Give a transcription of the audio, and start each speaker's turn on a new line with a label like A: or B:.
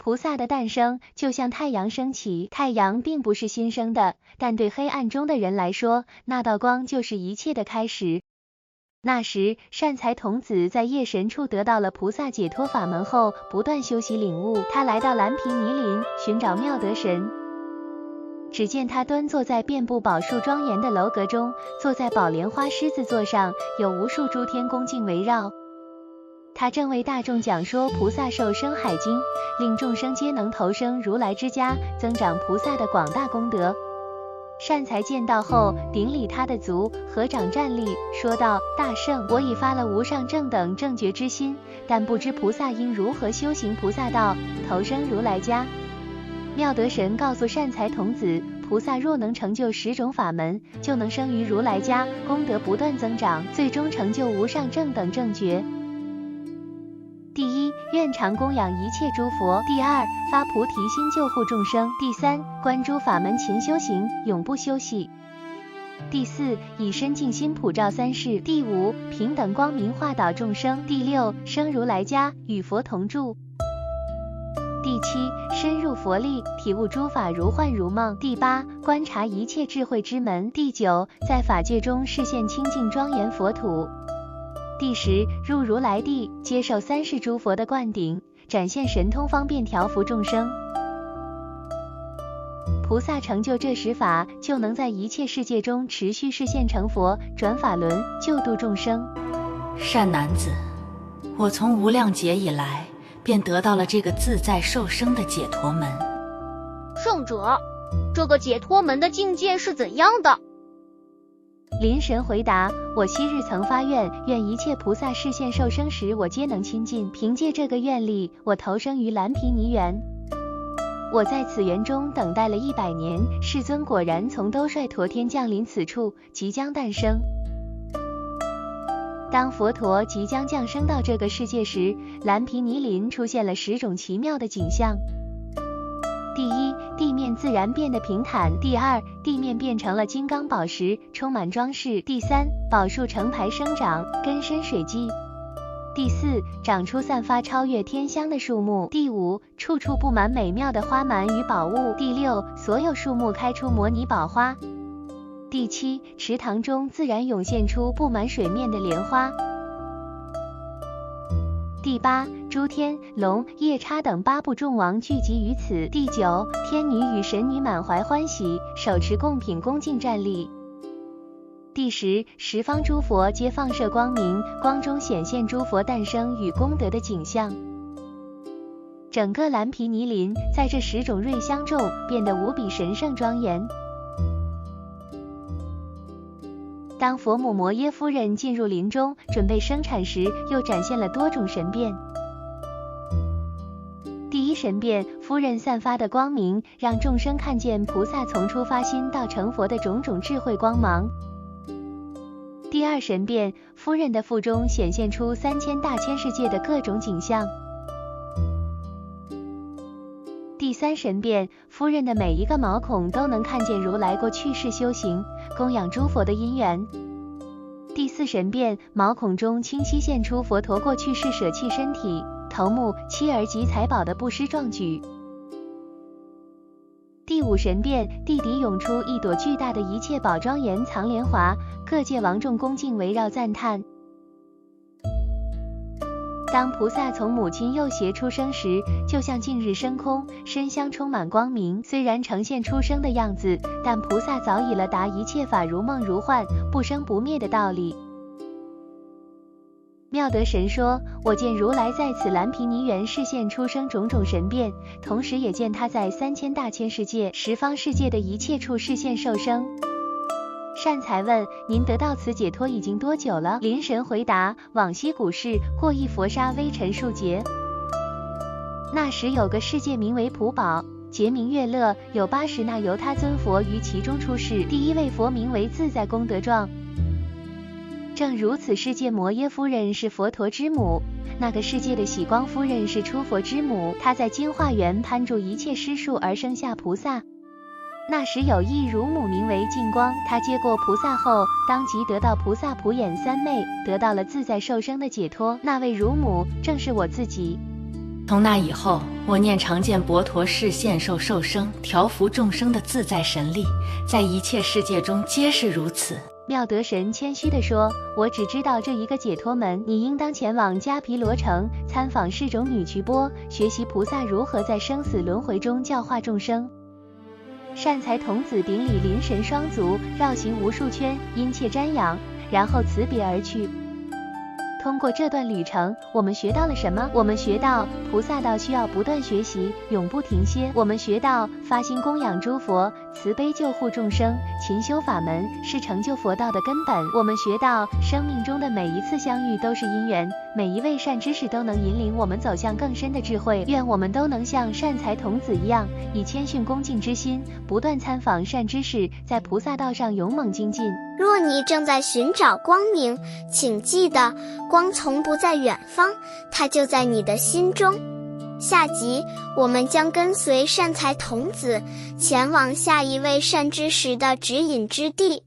A: 菩萨的诞生就像太阳升起，太阳并不是新生的，但对黑暗中的人来说，那道光就是一切的开始。那时，善财童子在夜神处得到了菩萨解脱法门后，不断修习领悟。他来到蓝毗尼林寻找妙德神，只见他端坐在遍布宝树庄严的楼阁中，坐在宝莲花狮子座上，有无数诸天恭敬围绕。他正为大众讲说菩萨受生海经，令众生皆能投生如来之家，增长菩萨的广大功德。善财见到后，顶礼他的足，合掌站立，说道：大圣，我已发了无上正等正觉之心，但不知菩萨应如何修行菩萨道，投生如来家。妙德神告诉善财童子，菩萨若能成就10种法门，就能生于如来家，功德不断增长，最终成就无上正等正觉。第一，愿常供养一切诸佛；第二，发菩提心救护众生；第三，观诸法门勤修行，永不休息；第四，以身净心普照三世；第五，平等光明化导众生；第六，生如来家，与佛同住；第七，深入佛力，体悟诸法如幻如梦；第八，观察一切智慧之门；第九，在法界中示现清净庄严佛土；第10，入如来地，接受三世诸佛的灌顶，展现神通方便调伏众生。菩萨成就这10法，就能在一切世界中持续示现成佛，转法轮，救度众生。
B: 善男子，我从无量劫以来，便得到了这个自在受生的解脱门。
C: 圣者，这个解脱门的境界是怎样的？
A: 灵神回答：我昔日曾发愿，愿一切菩萨示现受生时，我皆能亲近。凭借这个愿力，我投生于蓝毗尼园。我在此园中等待了100年，世尊果然从兜率陀天降临此处，即将诞生。当佛陀即将降生到这个世界时，蓝毗尼林出现了10种奇妙的景象。第一，地面自然变得平坦；第二，地面变成了金刚宝石，充满装饰；第三，宝树成排生长，根深水际；第四，长出散发超越天香的树木；第五，处处布满美妙的花蔓与宝物；第六，所有树木开出模拟宝花；第七，池塘中自然涌现出布满水面的莲花；第八，诸天、龙、夜叉等8部众王聚集于此；第九，天女与神女满怀欢喜，手持贡品恭敬站立；第10，十方诸佛皆放射光明，光中显现诸佛诞生与功德的景象。整个蓝毗尼林在这10种瑞香中变得无比神圣庄严。当佛母摩耶夫人进入林中准备生产时，又展现了多种神变。第一神变，夫人散发的光明，让众生看见菩萨从初发心到成佛的种种智慧光芒。第二神变，夫人的腹中显现出3000大千世界的各种景象。第三神变，夫人的每一个毛孔都能看见如来过去世修行，供养诸佛的因缘。第四神变，毛孔中清晰现出佛陀过去世舍弃身体、头目、妻儿及财宝的布施壮举。第五神变，地底涌出一朵巨大的一切宝庄严藏莲华，各界王众恭敬围绕赞叹。当菩萨从母亲右胁出生时，就像近日升空，身香充满光明。虽然呈现出生的样子，但菩萨早已了达一切法如梦如幻，不生不灭的道理。妙德神说：我见如来在此蓝毗尼园示现出生种种神变，同时也见他在3000大千世界、十方世界的一切处示现受生。善财问：您得到此解脱已经多久了？灵神回答：往昔古世，过一佛刹微尘数劫。那时有个世界名为普宝，劫名月乐，有80那由他尊佛于其中出世。第一位佛名为自在功德幢。正如此世界摩耶夫人是佛陀之母，那个世界的喜光夫人是出佛之母，她在金化园攀住一切施术而生下菩萨。那时有一乳母名为净光，她接过菩萨后，当即得到菩萨普眼三昧，得到了自在受生的解脱。那位乳母正是我自己。
B: 从那以后，我念常见佛陀示现受受生、调伏众生的自在神力，在一切世界中皆是如此。
A: 妙德神谦虚地说，我只知道这一个解脱门，你应当前往迦毗罗城，参访释种女瞿波，学习菩萨如何在生死轮回中教化众生。善财童子顶礼灵神双足，绕行无数圈，殷切瞻仰，然后辞别而去。通过这段旅程，我们学到了什么？我们学到菩萨道需要不断学习，永不停歇。我们学到发心供养诸佛，慈悲救护众生，勤修法门是成就佛道的根本。我们学到生命中的每一次相遇都是因缘，每一位善知识都能引领我们走向更深的智慧。愿我们都能像善财童子一样，以谦逊恭敬之心，不断参访善知识，在菩萨道上勇猛精进。
D: 若你正在寻找光明，请记得，光从不在远方，它就在你的心中。下集我们将跟随善财童子前往下一位善知识的指引之地。